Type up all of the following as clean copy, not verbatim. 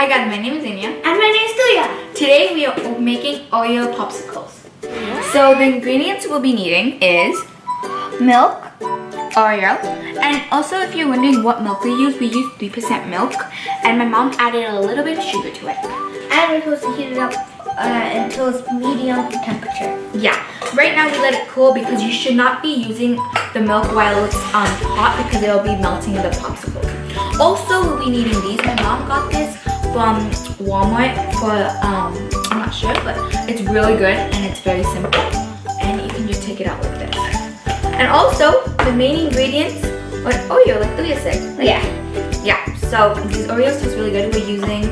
Hi guys, my name is Iniya. And my name is Thuya. Today we are making Oreo popsicles. So the ingredients we'll be needing is milk, Oreo, and also if you're wondering what milk we use 3% milk, and my mom added a little bit of sugar to it. And we're supposed to heat it up until it's medium temperature. Yeah, right now we let it cool because you should not be using the milk while it's hot because it'll be melting the popsicles. Also, we'll be needing these. My mom got this from Walmart for, I'm not sure, but it's really good and it's very simple. And you can just take it out like this. And also, the main ingredients are Oreo, like Thuya said. Yeah. Yeah, so these Oreos taste really good. We're using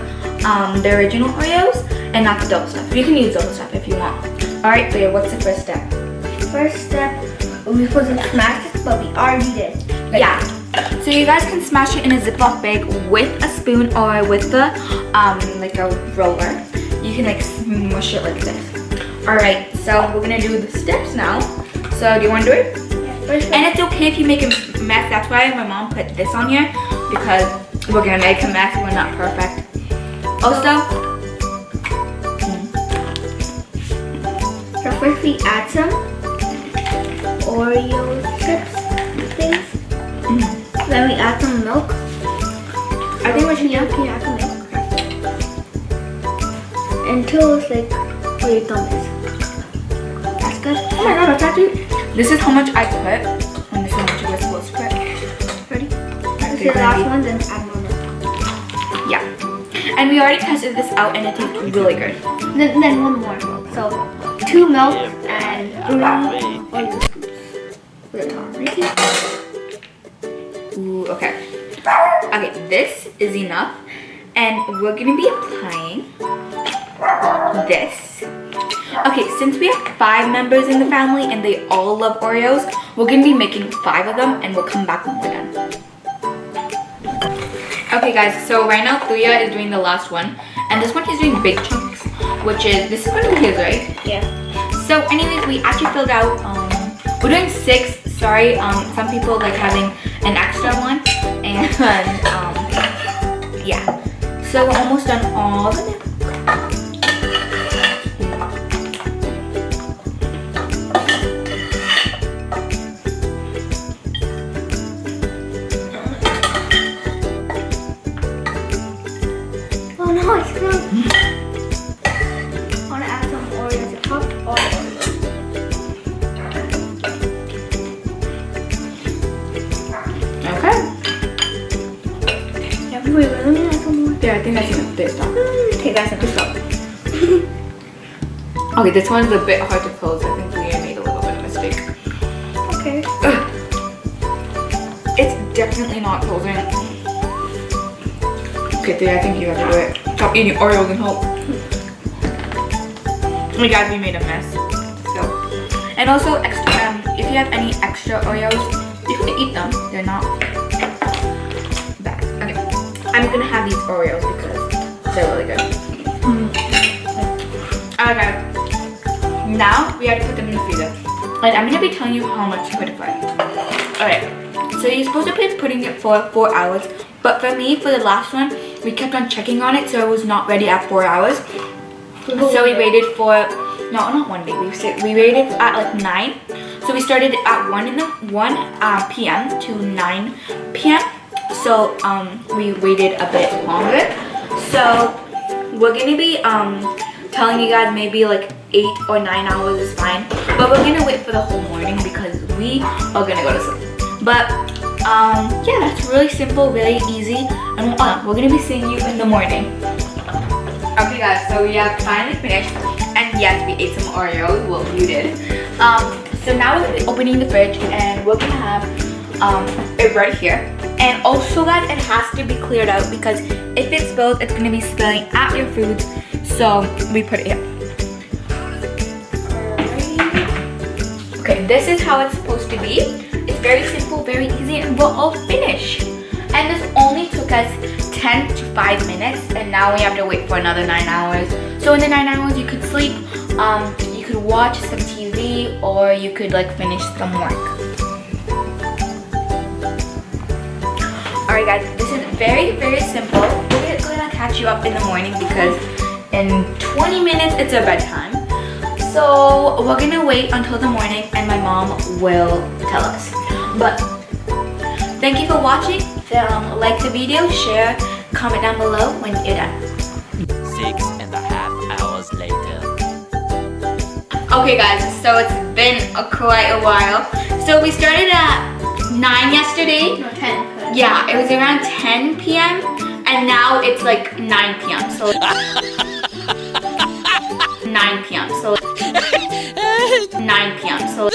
the original Oreos and not the double stuff. You can use double stuff if you want. Alright, Thuya, what's the first step? First step, we're supposed to smash this, but we already did. Yeah. So you guys can smash it in a Ziploc bag with a spoon or with the like a roller. You can like smush it like this. Alright, so we're gonna do the steps now. So do you wanna do it? Yeah. And it's okay if you make a mess. That's why my mom put this on here, because we're gonna make a mess. We're not perfect. Also, so first we add some Oreo chips things. Then we add some milk. I think we should Can you add some milk? Until it's like where your thumb is. That's good. Oh my god, that's actually. this is how much I put, and this is how much you're supposed to put. Ready? This is Okay, the last ready. one, then add more milk. Yeah. And we already tested this out, and it tastes really good. Then one more. So 2 milk and 3 Oreo scoops. With a top. Ready? Ooh, okay. Okay, this is enough. And we're gonna be applying this. Okay, since we have 5 members in the family and they all love Oreos, we're gonna be making 5 of them and we'll come back when we're done. Okay guys, so right now Thuya is doing the last one. And this one he's doing big chunks, which is, this is one of his, right? Yeah. So anyways, we actually filled out, we're doing 6. Sorry, some people like having an extra one. And yeah. So we're almost done all the milk. Oh no, it's good. I want to add some Oreos to top all Oreos. Okay. Yeah, wait, let me add some more. Yeah, I think that's enough. There, stop. Okay, that's enough. Stop. Okay, this one's a bit hard to close. I think we made a little bit of a mistake. Okay. It's definitely not closing. Okay, Thuya, I think you have to do it. Stop eating Oreos and help. Oh my god, we made a mess. So, and also, extra, if you have any extra Oreos, you can eat them. They're not bad. Okay, I'm gonna have these Oreos because they're really good. Okay, now we have to put them in the freezer. And I'm gonna be telling you how much to put it for. Alright, so you're supposed to be putting it for 4 hours. But for me, for the last one, we kept on checking on it, so it was not ready at 4 hours. So we waited for, no, not one day. We waited at like 9. So we started at 1 p.m. to 9 p.m. So we waited a bit longer. So we're gonna be telling you guys maybe like 8 or 9 hours is fine. But we're gonna wait for the whole morning because we are gonna go to sleep. But yeah, that's really simple, really easy, and we're gonna be seeing you in the morning. Okay guys, so we have finally finished, and yes, we ate some Oreos. Well, you did. So now we're gonna be opening the fridge, and we're gonna have it right here. And also guys, it has to be cleared out because if it spills, it's gonna be spilling at your foods. So we put it here. Okay, this is how it's supposed to be. It's very simple, very easy, and we're all finished. And this only took us 10 to 5 minutes, and now we have to wait for another 9 hours. So in the 9 hours, you could sleep, you could watch some TV, or you could like finish some work. Alright guys, this is very, very simple. Go ahead catch you up in the morning because in 20 minutes it's our bedtime. So we're gonna wait until the morning and my mom will tell us. But thank you for watching. Like the video, share, comment down below when you're done. 6.5 hours later. Okay guys, so it's been quite a while. So we started at 9 yesterday. No, 10. Yeah, it was around 10 p.m. and now it's like 9 p.m. So 9 p.m. So 9 p.m. So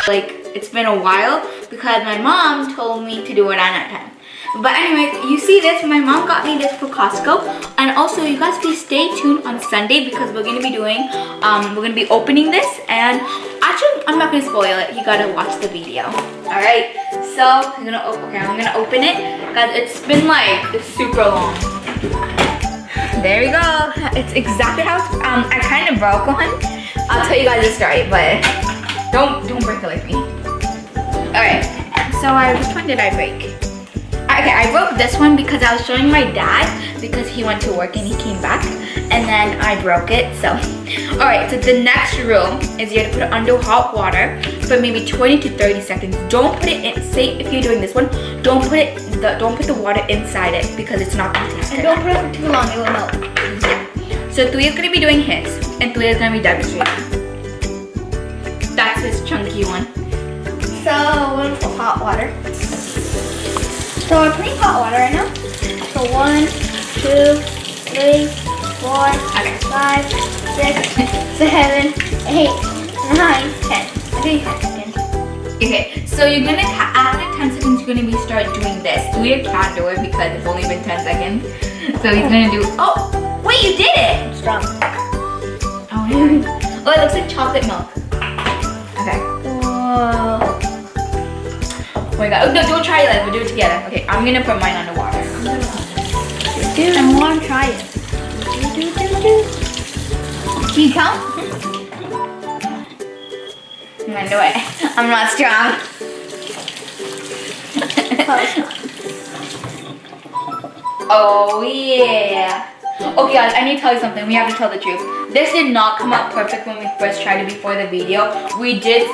like it's been a while because my mom told me to do it at night time. But anyways, you see this, my mom got me this for Costco. And also you guys please stay tuned on Sunday because we're gonna be doing we're gonna be opening this, and actually I'm not gonna spoil it, you gotta watch the video. Alright, so I'm gonna open it because it's been like super long. There we go. It's exactly how I kind of broke one. I'll tell you guys the story, but don't break it like me. Alright, so which one did I break? Okay, I broke this one because I was showing my dad because he went to work and he came back, and then I broke it. So alright, so the next rule is you have to put it under hot water for maybe 20 to 30 seconds. Don't put it in, say if you're doing this one, don't put the water inside it because it's not gonna taste good. And don't put it for too long, it will melt. Yeah. So Thuya's gonna be doing his, and Thuya's gonna be demonstrating. That's his chunky one. So we're gonna put hot water. So we're putting hot water right now. So 1, 2, 3, 4, Okay. 5, 6, 7, 8, 9, 10. Okay, 10 seconds. Okay, so you're gonna, after 10 seconds, you're gonna start doing this. Thuya can't do it because it's only been 10 seconds. So he's gonna do, oh, wait, you did it! Strong. Oh, it looks like chocolate milk. Okay. Whoa. Oh my god, oh, no, don't try it, we'll do it together. Okay, I'm gonna put mine underwater. I want to try it. Can you count? I'm gonna do it. I'm not strong. Oh yeah. Okay guys, I need to tell you something. We have to tell the truth. This did not come out perfect when we first tried it before the video. We did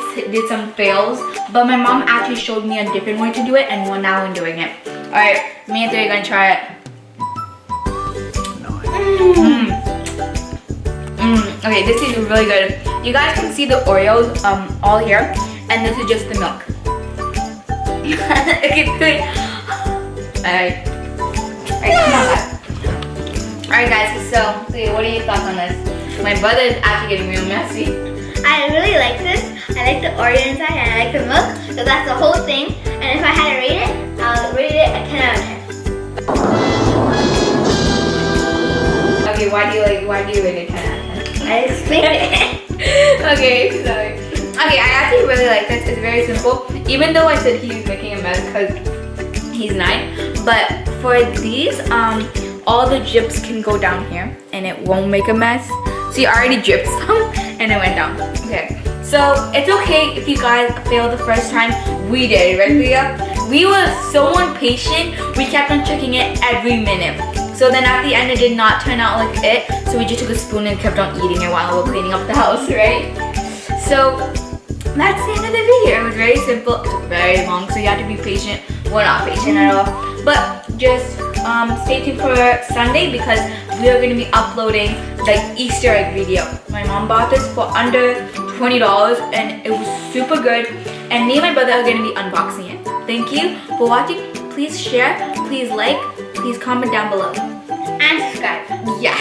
some fails, but my mom actually showed me a different way to do it, and now I'm doing it. Alright, me and Thuya are gonna try it. Okay, this is really good. You guys can see the Oreos all here, and this is just the milk. Okay, good. Alright, come on guys. Alright guys, so Thuya, what are your thoughts on this? My brother is actually getting real messy. I really like this. I like the Oreo inside and I like the milk. So that's the whole thing. And if I had to rate it, I'll rate it a 10 out of 10. Okay, why do you rate it 10 out of 10? I explained it. Okay, sorry. Okay, I actually really like this. It's very simple. Even though I said he's making a mess because he's 9. But for these, all the drips can go down here and it won't make a mess. So you already dripped some and it went down. Okay, so it's okay if you guys failed the first time. We did, right Thuya? We were so impatient, we kept on checking it every minute. So then at the end it did not turn out like it. So we just took a spoon and kept on eating it while we were cleaning up the house, right? So that's the end of the video. It was very simple, it took very long, so you have to be patient. We're not patient at all. But just stay tuned for Sunday because we are going to be uploading the Easter egg video. My mom bought this for under $20 and it was super good. And me and my brother are going to be unboxing it. Thank you for watching. Please share, please like, please comment down below. And subscribe. Yeah.